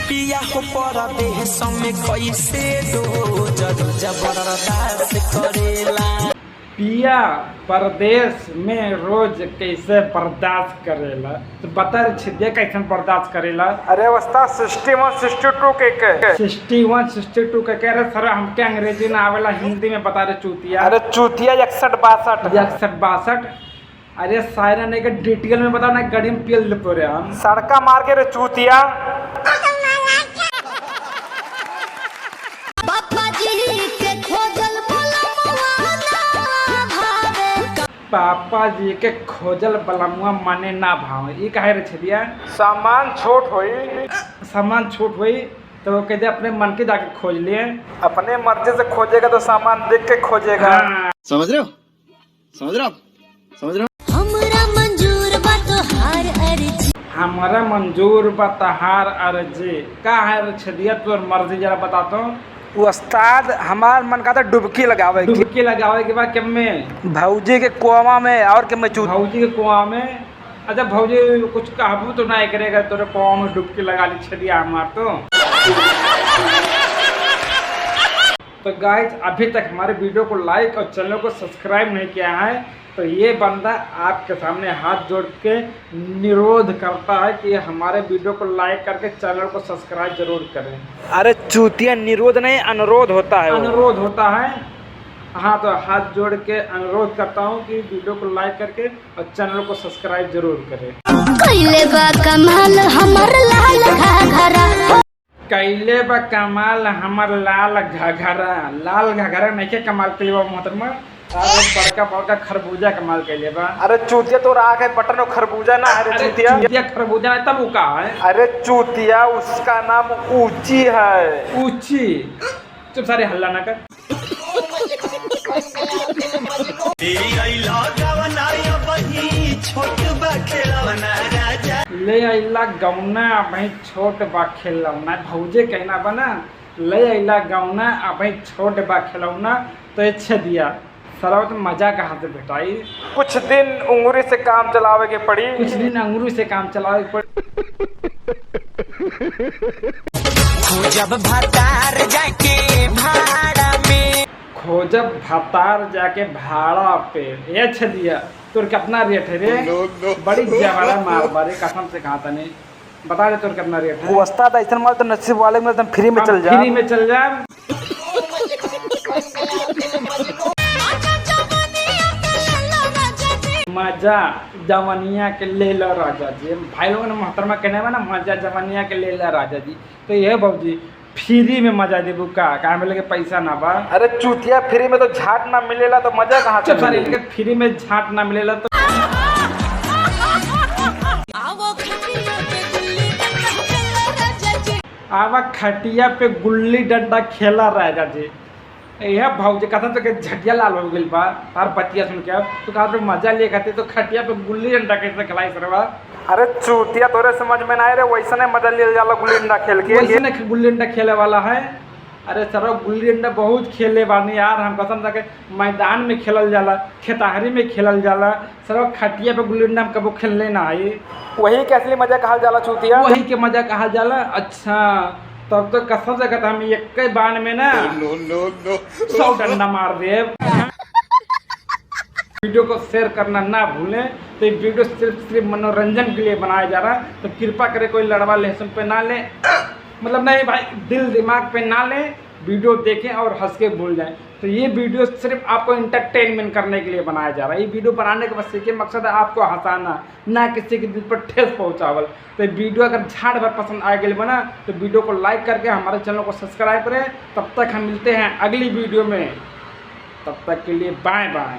पिया हो परदेश में कैसे दो जबरदस्त करेला। पिया परदेश में रोज कैसे बर्दाश्त करेला, तो बता छिदिया कैसे बर्दाश्त करेला। अरे अवस्था 61 62 के 61 62 के कह रहे सर, हमके अंग्रेजी ना आवेला, हिंदी में बता रहे चूतिया। अरे चूतिया 61 62। अरे सायरा ने के डिटेल में बता ना, गड़ी में पियल ले पड़े हम सड़का मार के रे चूतिया। पापा जी के खोजल बलमुआ माने ना भाव, ये कहे रे छदिया। सामान छोट होई, सामान छोट हुई तो कहते अपने मन के जाके खोज लिए। अपने मर्जी से खोजेगा तो सामान देख के खोजेगा। हाँ। समझ रहे हो, समझ रहे हो, समझ रहे हो। हमारा मंजूर बा तहार अर्जी। का है छदिया तोर मर्जी, जरा बताता हूँ। उस्ताद हमार मन का था डुबकी लगावे की। डुबकी लगावे के बाद किम में? भौजी के कुआं में और के में भौजी के कुआं में। अच्छा भौजी कुछ कहबू तो नहीं करेगा, तोरे कुआं में डुबकी लगा ली छदिया हमार तो गाइस अभी तक हमारे वीडियो को लाइक और चैनल को सब्सक्राइब नहीं किया है तो ये बंदा आपके सामने हाथ जोड़ के निरोध करता है कि हमारे वीडियो को लाइक करके चैनल को सब्सक्राइब जरूर करें। अरे चूतिया निरोध नहीं अनुरोध होता है। अनुरोध होता है। हाँ तो हाथ जोड़ के अनुरोध करता हूँ कि वीडियो को लाइक करके और चैनल को सब्सक्राइब जरूर करें। कैले बा कमाल हमर लाल घघरा। लाल घघरा नहीं के कमाल के लिए मोहतरमा, बड़का बड़का खरबूजा कमाल के लिए बा। अरे चूतिया तो राख है बटन और खरबूजा ना। अरे चूतिया खरबूजा है तब का है। अरे चूतिया उसका नाम ऊंची है। ऊंची चुप सारे हल्ला ना कर। ले अला गौना भाई छोट बा खेलौना। भौजे कहना बना ले अला गौना भाई छोट बा खेलौना। तो अच्छा दिया सर, तो मजा कहाँ से बेटाई। कुछ दिन उंगली से काम चलावे के पड़ी। कुछ दिन अंगूरी से काम चलावे के पड़ी। खोजब भतार जाके भाड़ा में, खोजब भतार जाके भाड़ा पे। ये छदिया तोर कितना रेट है रे? बड़ी जबरा मार बारे कसम से कहा था नहीं। बता दे तोर कितना रेट है? उस्ताद ऐसा माल तो नसीब वाले में एकदम फ्री में चल जा। फ्री में चल जा। मजा जवनिया के ले लो राजा जी। भाई लोगों ने मोहतरमा कहने में ना, मजा जवनिया के ले लो राजा जी। तो ये बाबूजी फ्री में मजा देबू का मिले पैसा ना बा। अरे चूतिया फ्री में तो झाट ना मिलेला तो मजा कहाँ से? सॉरी फ्री में झाट ना मिलेला तो आवा खटिया पे गुल्ली डंडा खेला राजा जी। यह भौजी कथा तो झटिया लाल हो गई बा तार बतिया सुन के। तो कहा तो मजा ले खाते तो खटिया पे गुल्ली डंडा कैसे खिलाई सरवा। अरे चूतिया तोरे समझ में ना आए रे, वैसा नहीं मजा ले जाला गुल्ली डंडा खेल के। वैसे गुल्ली डंडा खेले वाला है। अरे सर गुल्ली डंडा बहुत खेले बानी यार, हम कसम से मैदान में खेलल जाला, खेतहरी में खेलल जाला। सर खटिया पे गुल्ली डंडा हम कबो खेलने ना आई। वही के असली मजा कहा जाला चूतिया। वही के मजा कहा जाला। अच्छा तब तो कसम से कहता हम एक बाण में ना 100 डंडा मार दे। वीडियो को शेयर करना ना भूलें। तो ये वीडियो सिर्फ मनोरंजन के लिए बनाया जा रहा है, तो कृपा करे कोई लड़वा लहसुन पे ना ले, मतलब नहीं भाई दिल दिमाग पे ना ले। वीडियो देखें और हंस के भूल जाएं। तो ये वीडियो सिर्फ आपको इंटरटेनमेंट करने के लिए बनाया जा रहा है। ये वीडियो बनाने का बस एक मकसद है आपको हंसाना, ना किसी के दिल पर ठेस पहुंचावल। तो ये वीडियो अगर झाड़ भर पसंद आ गई बना तो वीडियो को लाइक करके हमारे चैनल को सब्सक्राइब करें। तब तक हम मिलते हैं अगली वीडियो में, तब तक के लिए बाय बाय।